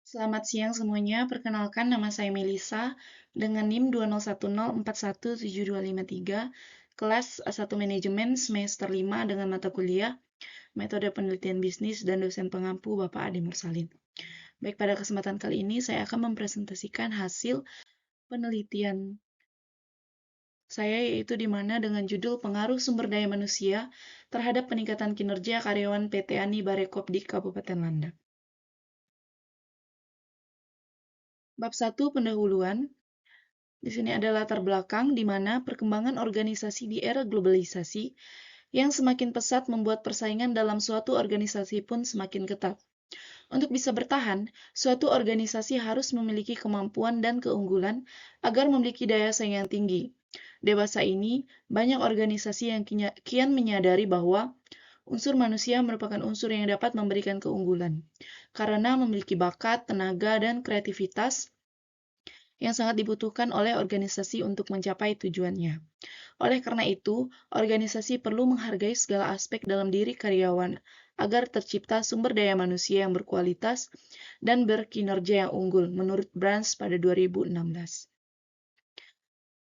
Selamat siang semuanya, perkenalkan nama saya Melisa dengan NIM 20104172553, kelas A1 Manajemen semester 5 dengan mata kuliah Metode Penelitian Bisnis dan dosen pengampu Bapak Ade Mursalin. Baik, pada kesempatan kali ini saya akan mempresentasikan hasil penelitian saya yaitu di mana dengan judul Pengaruh Sumber Daya Manusia terhadap Peningkatan Kinerja Karyawan PT Ani Barekop di Kabupaten Landak. Bab 1 Pendahuluan. Di sini ada latar belakang di mana perkembangan organisasi di era globalisasi yang semakin pesat membuat persaingan dalam suatu organisasi pun semakin ketat. Untuk bisa bertahan, suatu organisasi harus memiliki kemampuan dan keunggulan agar memiliki daya saing yang tinggi. Dewasa ini, banyak organisasi yang kian menyadari bahwa unsur manusia merupakan unsur yang dapat memberikan keunggulan, karena memiliki bakat, tenaga, dan kreativitas yang sangat dibutuhkan oleh organisasi untuk mencapai tujuannya. Oleh karena itu, organisasi perlu menghargai segala aspek dalam diri karyawan agar tercipta sumber daya manusia yang berkualitas dan berkinerja yang unggul, menurut Brands pada 2016.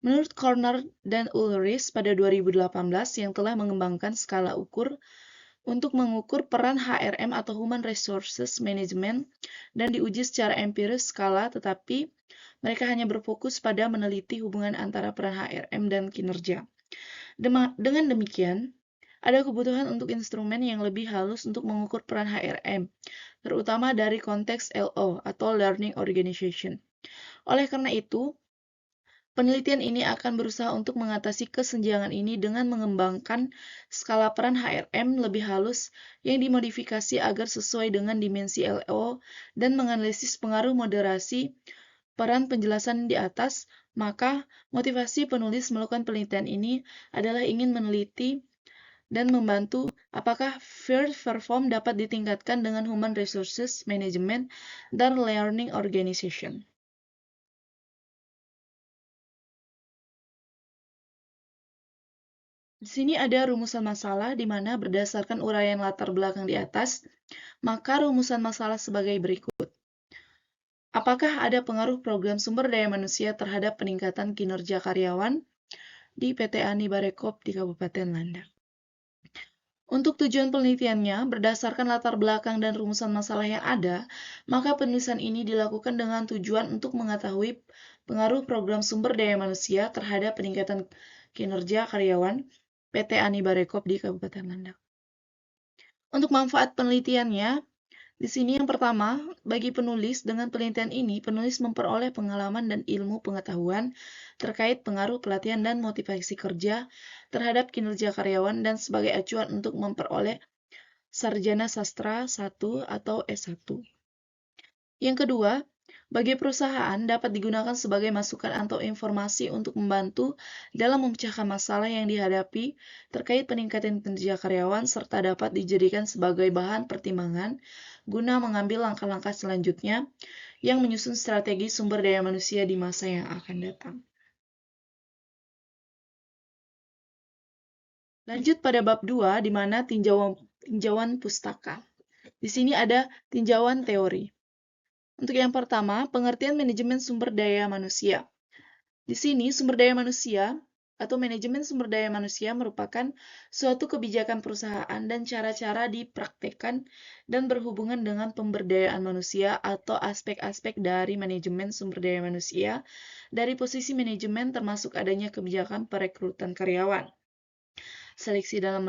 Menurut Corner dan Ulrich pada 2018 yang telah mengembangkan skala ukur untuk mengukur peran HRM atau Human Resources Management dan diuji secara empiris skala, tetapi mereka hanya berfokus pada meneliti hubungan antara peran HRM dan kinerja. Dengan demikian, ada kebutuhan untuk instrumen yang lebih halus untuk mengukur peran HRM, terutama dari konteks LO atau Learning Organization. Oleh karena itu, penelitian ini akan berusaha untuk mengatasi kesenjangan ini dengan mengembangkan skala peran HRM lebih halus yang dimodifikasi agar sesuai dengan dimensi LO dan menganalisis pengaruh moderasi peran penjelasan di atas. Maka, motivasi penulis melakukan penelitian ini adalah ingin meneliti dan membantu apakah field perform dapat ditingkatkan dengan Human Resources Management dan Learning Organization. Di sini ada rumusan masalah di mana berdasarkan uraian latar belakang di atas, maka rumusan masalah sebagai berikut. Apakah ada pengaruh program sumber daya manusia terhadap peningkatan kinerja karyawan di PT Ani Barekop di Kabupaten Landak? Untuk tujuan penelitiannya, berdasarkan latar belakang dan rumusan masalah yang ada, maka penulisan ini dilakukan dengan tujuan untuk mengetahui pengaruh program sumber daya manusia terhadap peningkatan kinerja karyawan PT Ani Barekop di Kabupaten Landak. Untuk manfaat penelitiannya, di sini yang pertama, bagi penulis, dengan penelitian ini, penulis memperoleh pengalaman dan ilmu pengetahuan terkait pengaruh pelatihan dan motivasi kerja terhadap kinerja karyawan dan sebagai acuan untuk memperoleh sarjana sastra 1 atau S1. Yang kedua, bagi perusahaan dapat digunakan sebagai masukan atau informasi untuk membantu dalam memecahkan masalah yang dihadapi terkait peningkatan kinerja karyawan serta dapat dijadikan sebagai bahan pertimbangan guna mengambil langkah-langkah selanjutnya yang menyusun strategi sumber daya manusia di masa yang akan datang. Lanjut pada bab 2 di mana tinjauan pustaka. Di sini ada tinjauan teori. Untuk yang pertama, pengertian manajemen sumber daya manusia. Di sini, sumber daya manusia atau manajemen sumber daya manusia merupakan suatu kebijakan perusahaan dan cara-cara dipraktekkan dan berhubungan dengan pemberdayaan manusia atau aspek-aspek dari manajemen sumber daya manusia dari posisi manajemen termasuk adanya kebijakan perekrutan karyawan. Seleksi dalam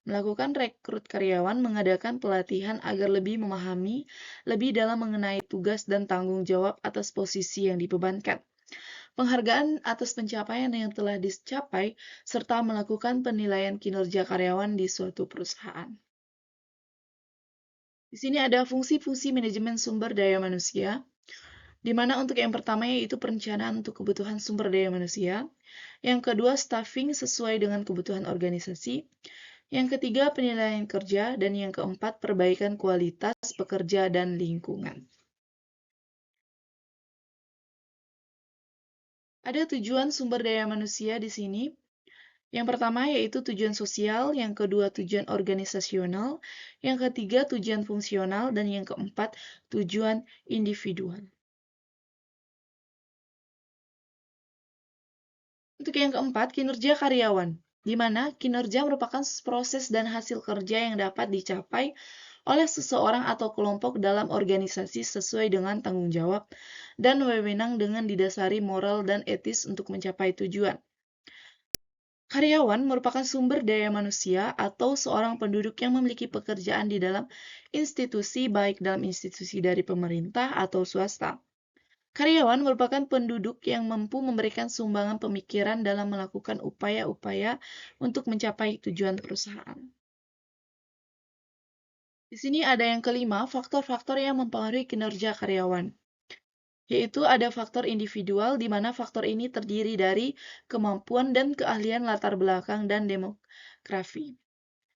melakukan rekrut karyawan, mengadakan pelatihan agar lebih memahami lebih dalam mengenai tugas dan tanggung jawab atas posisi yang dibebankan. Penghargaan atas pencapaian yang telah dicapai, serta melakukan penilaian kinerja karyawan di suatu perusahaan. Di sini ada fungsi-fungsi manajemen sumber daya manusia, di mana untuk yang pertama yaitu perencanaan untuk kebutuhan sumber daya manusia, yang kedua staffing sesuai dengan kebutuhan organisasi, yang ketiga penilaian kerja, dan yang keempat perbaikan kualitas pekerja dan lingkungan. Ada tujuan sumber daya manusia di sini. Yang pertama yaitu tujuan sosial, yang kedua tujuan organisasional, yang ketiga tujuan fungsional, dan yang keempat tujuan individual. Untuk yang keempat, kinerja karyawan, di mana kinerja merupakan proses dan hasil kerja yang dapat dicapai oleh seseorang atau kelompok dalam organisasi sesuai dengan tanggung jawab dan wewenang dengan didasari moral dan etis untuk mencapai tujuan. Karyawan merupakan sumber daya manusia atau seorang penduduk yang memiliki pekerjaan di dalam institusi, baik dalam institusi dari pemerintah atau swasta. Karyawan merupakan penduduk yang mampu memberikan sumbangan pemikiran dalam melakukan upaya-upaya untuk mencapai tujuan perusahaan. Di sini ada yang kelima, faktor-faktor yang mempengaruhi kinerja karyawan, yaitu ada faktor individual, di mana faktor ini terdiri dari kemampuan dan keahlian latar belakang dan demografi.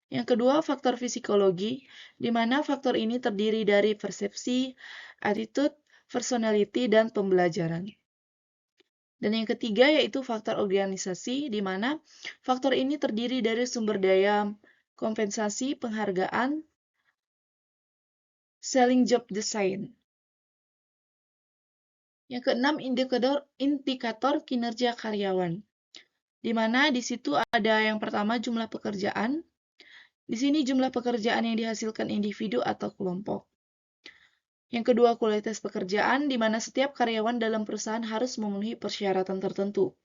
Yang kedua, faktor psikologi, di mana faktor ini terdiri dari persepsi, attitude, personality, dan pembelajaran. Dan yang ketiga yaitu faktor organisasi, di mana faktor ini terdiri dari sumber daya, kompensasi, penghargaan, selling job design. Yang keenam, indikator kinerja karyawan, di mana di situ ada yang pertama jumlah pekerjaan. Di sini jumlah pekerjaan yang dihasilkan individu atau kelompok. Yang kedua, kualitas pekerjaan, di mana setiap karyawan dalam perusahaan harus memenuhi persyaratan tertentu.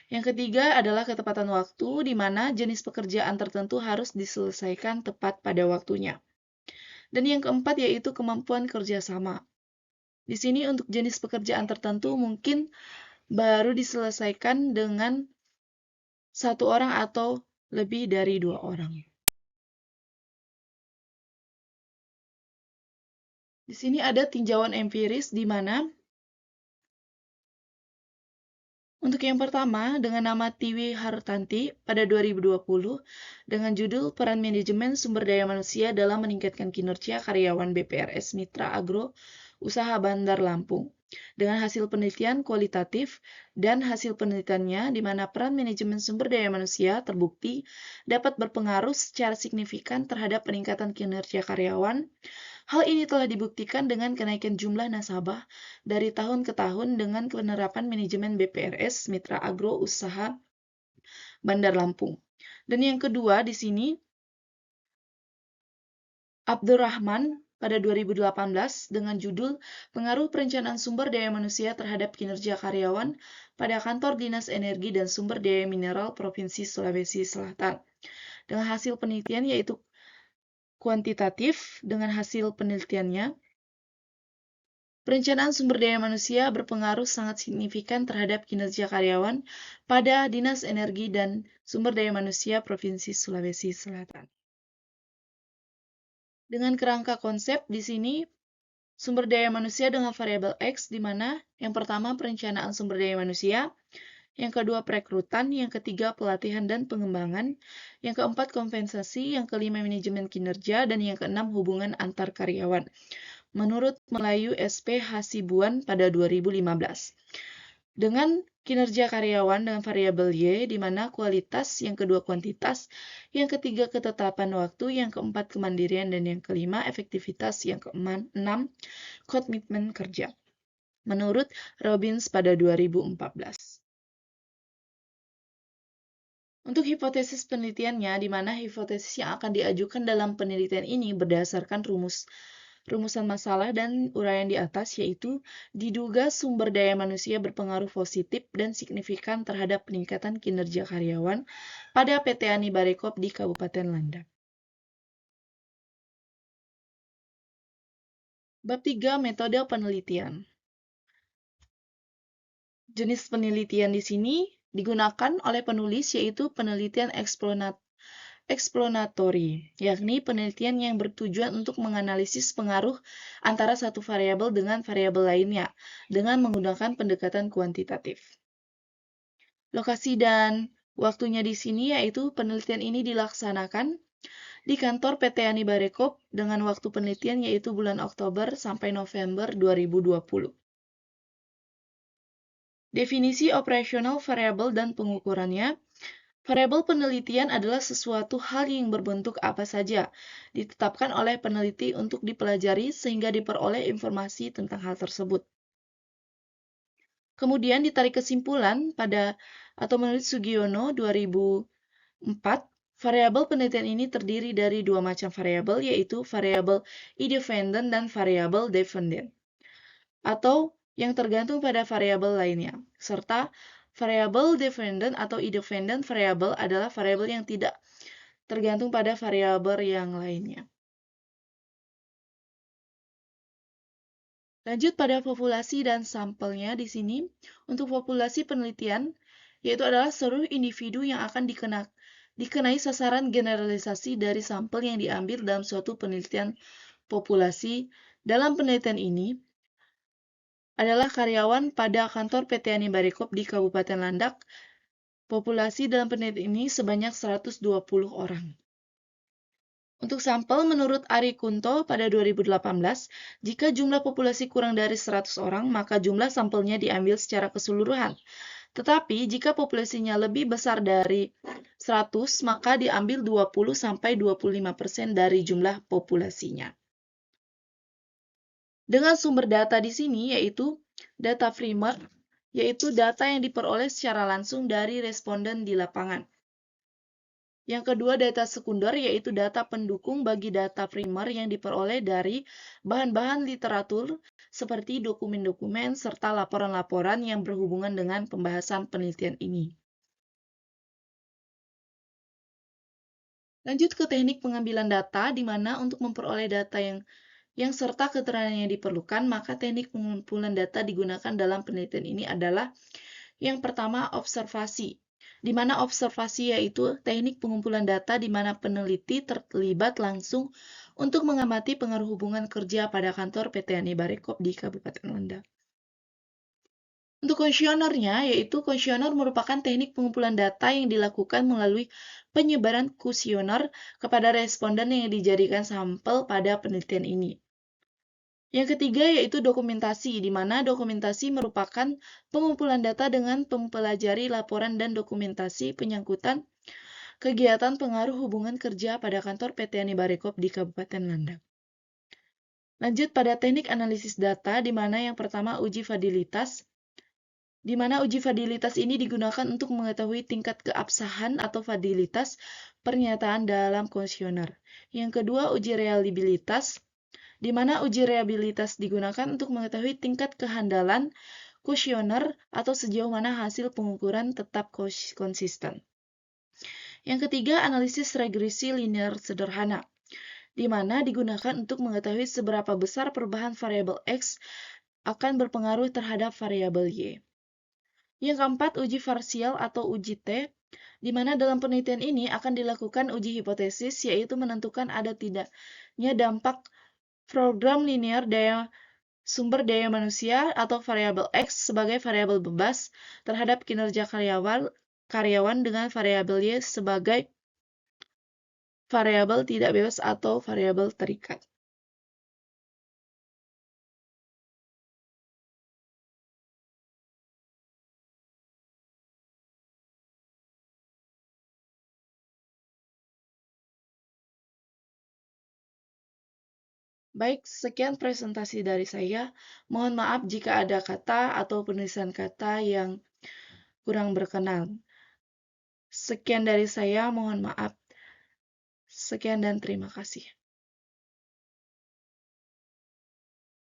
Yang ketiga adalah ketepatan waktu, di mana jenis pekerjaan tertentu harus diselesaikan tepat pada waktunya. Dan yang keempat yaitu kemampuan kerjasama. Di sini untuk jenis pekerjaan tertentu mungkin baru diselesaikan dengan satu orang atau lebih dari 2 orang. Di sini ada tinjauan empiris, di mana untuk yang pertama, dengan nama Tiwi Hartanti pada 2020, dengan judul Peran Manajemen Sumber Daya Manusia dalam Meningkatkan Kinerja Karyawan BPRS Mitra Agro Usaha Bandar Lampung. Dengan hasil penelitian kualitatif dan hasil penelitiannya di mana peran manajemen sumber daya manusia terbukti dapat berpengaruh secara signifikan terhadap peningkatan kinerja karyawan. Hal ini telah dibuktikan dengan kenaikan jumlah nasabah dari tahun ke tahun dengan penerapan manajemen BPRS Mitra Agro Usaha Bandar Lampung. Dan yang kedua di sini Abdurrahman pada 2018 dengan judul Pengaruh Perencanaan Sumber Daya Manusia Terhadap Kinerja Karyawan pada Kantor Dinas Energi dan Sumber Daya Mineral Provinsi Sulawesi Selatan. Dengan hasil penelitian yaitu kuantitatif, dengan hasil penelitiannya perencanaan sumber daya manusia berpengaruh sangat signifikan terhadap kinerja karyawan pada Dinas Energi dan Sumber Daya Manusia Provinsi Sulawesi Selatan. Dengan kerangka konsep di sini sumber daya manusia dengan variabel X, di mana yang pertama perencanaan sumber daya manusia, yang kedua perekrutan, yang ketiga pelatihan dan pengembangan, yang keempat kompensasi, yang kelima manajemen kinerja, dan yang keenam hubungan antar karyawan. Menurut Melayu SP Hasibuan pada 2015. Dengan kinerja karyawan dengan variabel Y, di mana kualitas, yang kedua kuantitas, yang ketiga ketetapan waktu, yang keempat kemandirian, dan yang kelima efektivitas, yang keenam komitmen kerja. Menurut Robbins pada 2014. Untuk hipotesis penelitiannya, di mana hipotesis yang akan diajukan dalam penelitian ini berdasarkan rumusan masalah dan uraian di atas, yaitu diduga sumber daya manusia berpengaruh positif dan signifikan terhadap peningkatan kinerja karyawan pada PT Ani Barekop di Kabupaten Landak. Bab 3, metode penelitian. Jenis penelitian di sini digunakan oleh penulis yaitu penelitian eksploratory, yakni penelitian yang bertujuan untuk menganalisis pengaruh antara satu variabel dengan variabel lainnya dengan menggunakan pendekatan kuantitatif. Lokasi dan waktunya di sini yaitu penelitian ini dilaksanakan di kantor PT Ani Barekop dengan waktu penelitian yaitu bulan Oktober sampai November 2020. Definisi operasional variabel dan pengukurannya. Variabel penelitian adalah sesuatu hal yang berbentuk apa saja, ditetapkan oleh peneliti untuk dipelajari sehingga diperoleh informasi tentang hal tersebut. Kemudian ditarik kesimpulan menurut Sugiono 2004, variabel penelitian ini terdiri dari dua macam variabel, yaitu variabel independen dan variabel dependent, atau yang tergantung pada variabel lainnya, serta variabel dependent atau independent variable adalah variabel yang tidak tergantung pada variabel yang lainnya. Lanjut pada populasi dan sampelnya di sini. Untuk populasi penelitian, yaitu adalah seluruh individu yang akan dikenai sasaran generalisasi dari sampel yang diambil dalam suatu penelitian populasi. Dalam penelitian ini adalah karyawan pada kantor PT Anibarikop di Kabupaten Landak. Populasi dalam penelitian ini sebanyak 120 orang. Untuk sampel, menurut Ari Kunto pada 2018, jika jumlah populasi kurang dari 100 orang, maka jumlah sampelnya diambil secara keseluruhan. Tetapi, jika populasinya lebih besar dari 100, maka diambil 20-25% dari jumlah populasinya. Dengan sumber data di sini, yaitu data primer, yaitu data yang diperoleh secara langsung dari responden di lapangan. Yang kedua, data sekunder, yaitu data pendukung bagi data primer yang diperoleh dari bahan-bahan literatur seperti dokumen-dokumen serta laporan-laporan yang berhubungan dengan pembahasan penelitian ini. Lanjut ke teknik pengambilan data, di mana untuk memperoleh data yang serta keterangan yang diperlukan, maka teknik pengumpulan data digunakan dalam penelitian ini adalah yang pertama, observasi, di mana observasi yaitu teknik pengumpulan data di mana peneliti terlibat langsung untuk mengamati pengaruh hubungan kerja pada kantor PT Anibarikop di Kabupaten Landak. Untuk kuesionernya, yaitu kuesioner merupakan teknik pengumpulan data yang dilakukan melalui penyebaran kuesioner kepada responden yang dijadikan sampel pada penelitian ini. Yang ketiga yaitu dokumentasi, di mana dokumentasi merupakan pengumpulan data dengan mempelajari laporan dan dokumentasi penyangkutan kegiatan pengaruh hubungan kerja pada kantor PT Anibarikop di Kabupaten Landak. Lanjut pada teknik analisis data, di mana yang pertama uji validitas, di mana uji validitas ini digunakan untuk mengetahui tingkat keabsahan atau validitas pernyataan dalam kuesioner. Yang kedua uji reliabilitas, di mana uji reliabilitas digunakan untuk mengetahui tingkat kehandalan kuesioner atau sejauh mana hasil pengukuran tetap konsisten. Yang ketiga, analisis regresi linear sederhana, di mana digunakan untuk mengetahui seberapa besar perubahan variabel X akan berpengaruh terhadap variabel Y. Yang keempat, uji parsial atau uji T, di mana dalam penelitian ini akan dilakukan uji hipotesis, yaitu menentukan ada tidaknya dampak program linear sumber daya manusia atau variabel X sebagai variabel bebas terhadap kinerja karyawan dengan variabel Y sebagai variabel tidak bebas atau variabel terikat. Baik, sekian presentasi dari saya. Mohon maaf jika ada kata atau penulisan kata yang kurang berkenan. Sekian dari saya, mohon maaf. Sekian dan terima kasih.